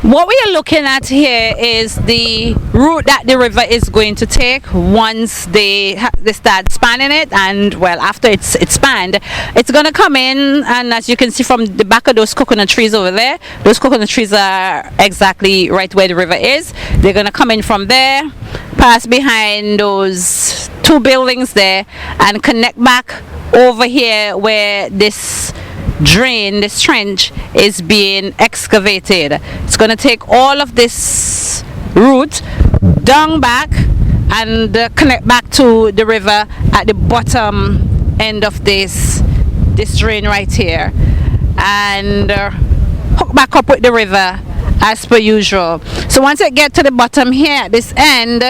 What we are looking at here is the route that the river is going to take once they start spanning it, and well, after it's spanned, it's going to come in, and as you can see from the back of those coconut trees over there, those coconut trees are exactly right where the river is. They're going to come in from there, pass behind those two buildings there, and connect back over here where this trench is being excavated. It's going to take all of this route down back and connect back to the river at the bottom end of this drain right here, and hook back up with the river as per usual. So once it gets to the bottom here at this end,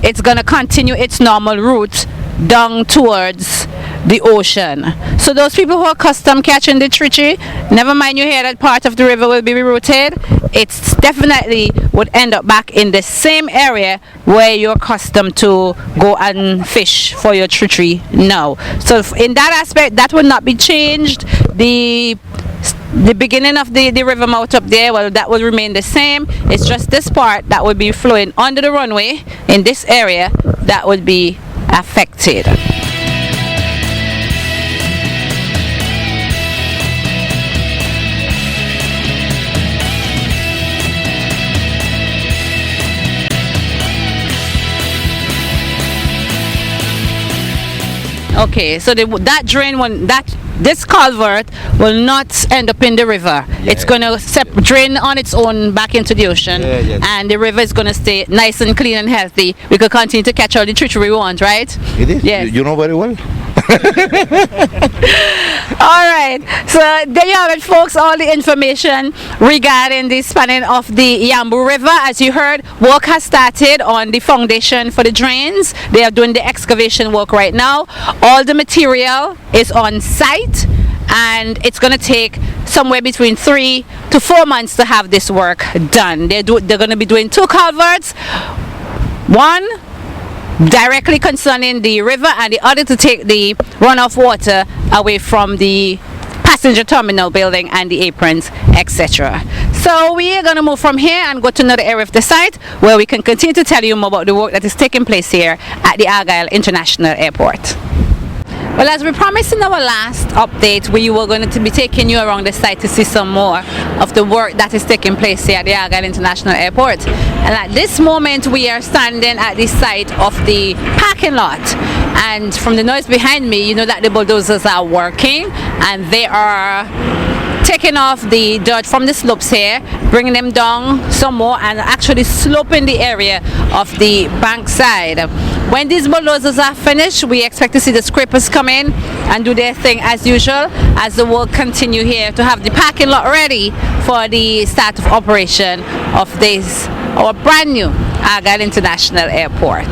it's going to continue its normal route down towards the ocean. So those people who are accustomed catching the trichie, never mind you hear that part of the river will be rerouted, it's definitely would end up back in the same area where you're accustomed to go and fish for your trichie now. So in that aspect, that will not be changed. The beginning of the river mouth up there, well, that will remain the same. It's just this part that will be flowing under the runway in this area that would be affected. Okay, so this culvert will not end up in the river. Yeah. It's going to drain on its own back into the ocean, and the river is going to stay nice and clean and healthy. We could continue to catch all the trichie we want, right? It is. Yes. You know very well. Alright, so there you have it, folks, all the information regarding the spanning of the Yambou River. As you heard, work has started on the foundation for the drains. They are doing the excavation work right now. All the material is on site, and it's going to take somewhere between 3 to 4 months to have this work done. They're going to be doing 2 culverts, one directly concerning the river and the other to take the runoff water away from the passenger terminal building and the aprons, etc. So we are going to move from here and go to another area of the site where we can continue to tell you more about the work that is taking place here at the Argyle International Airport. Well, as we promised in our last update, we were going to be taking you around the site to see some more of the work that is taking place here at the Argyle International Airport. And at this moment, we are standing at the site of the parking lot. And from the noise behind me, you know that the bulldozers are working, and they are taking off the dirt from the slopes here, bringing them down some more, and actually sloping the area of the bank side. When these bulldozers are finished, we expect to see the scrapers come in and do their thing as usual, as the work continue here to have the parking lot ready for the start of operation of this, our brand new Argyle International Airport.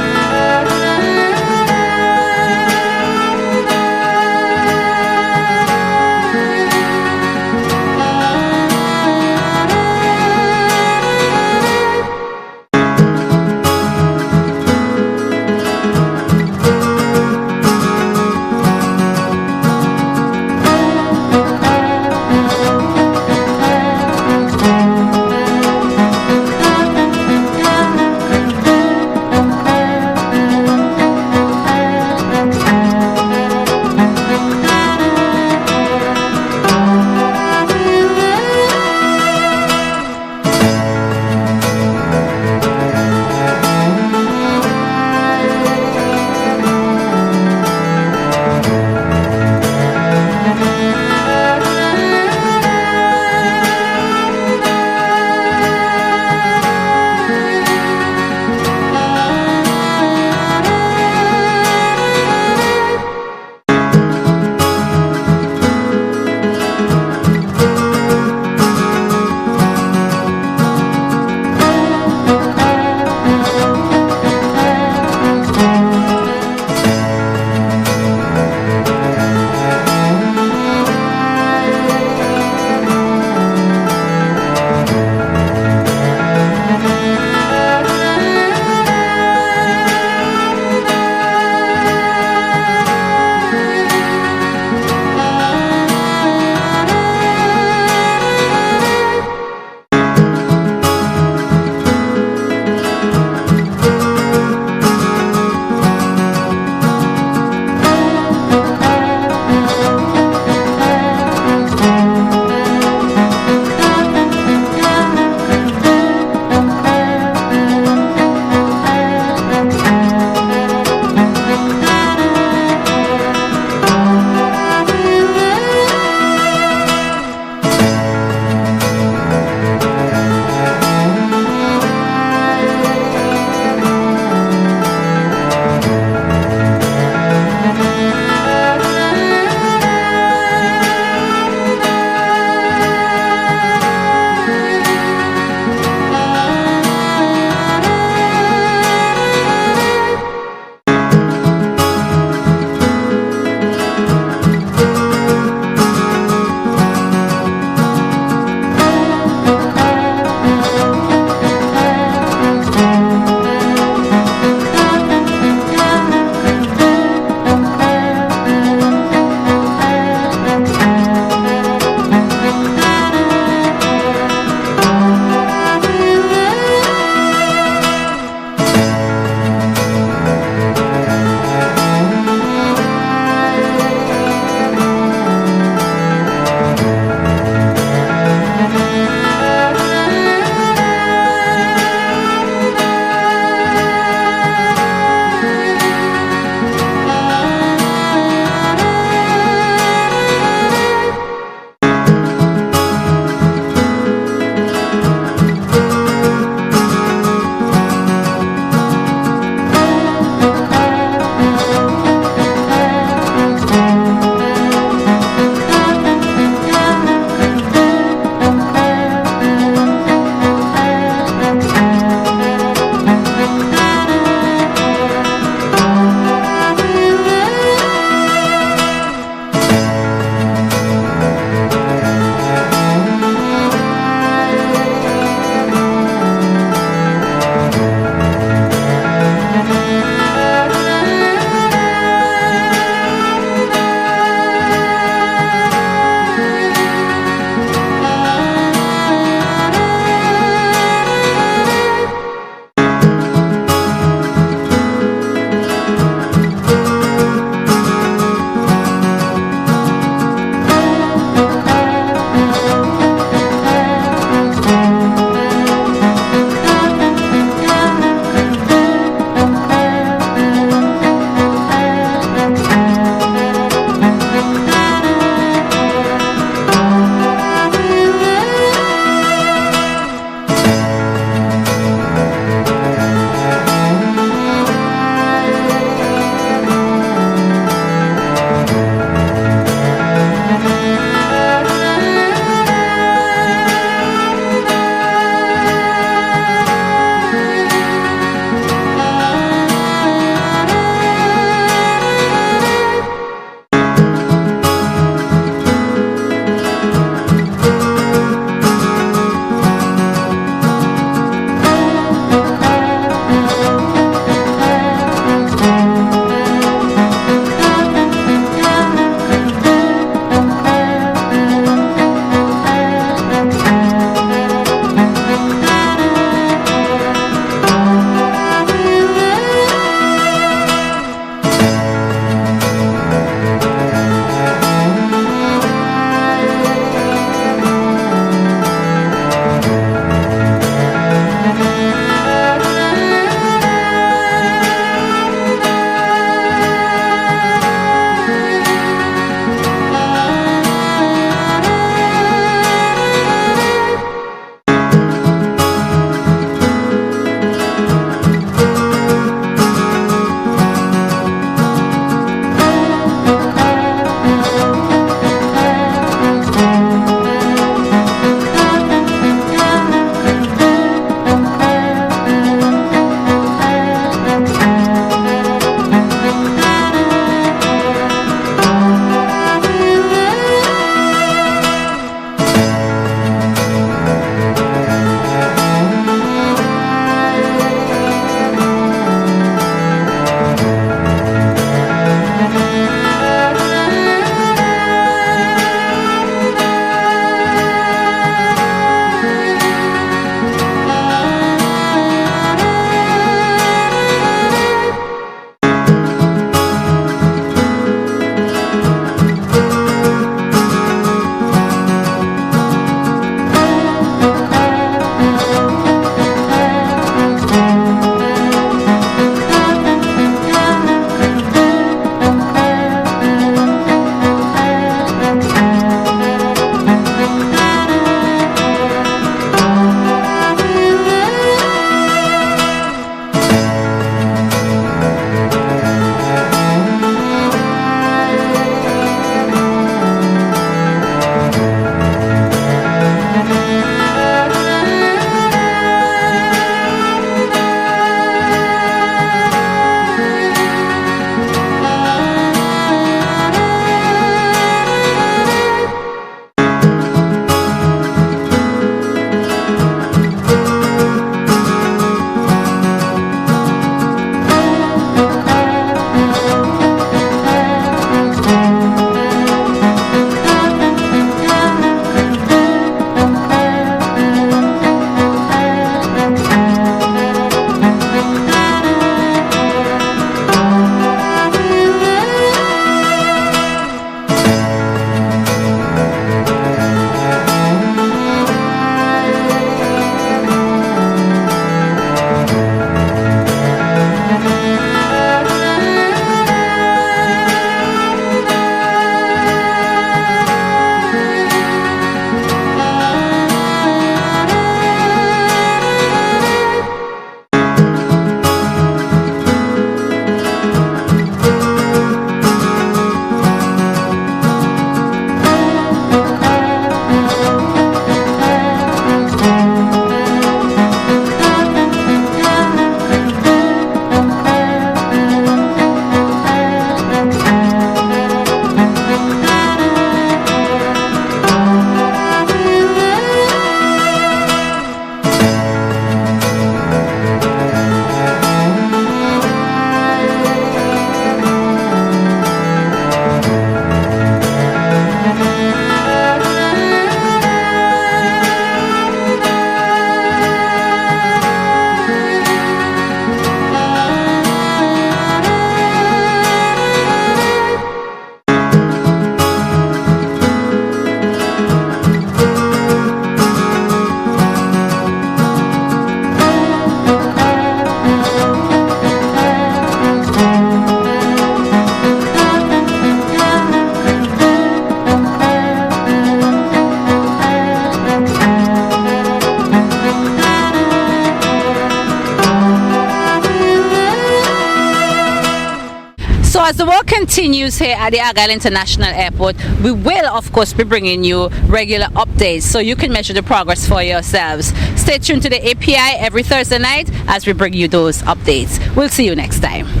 as the work continues here at the Argyle International Airport, we will of course be bringing you regular updates so you can measure the progress for yourselves. Stay tuned to the API every Thursday night as we bring you those updates. We'll see you next time.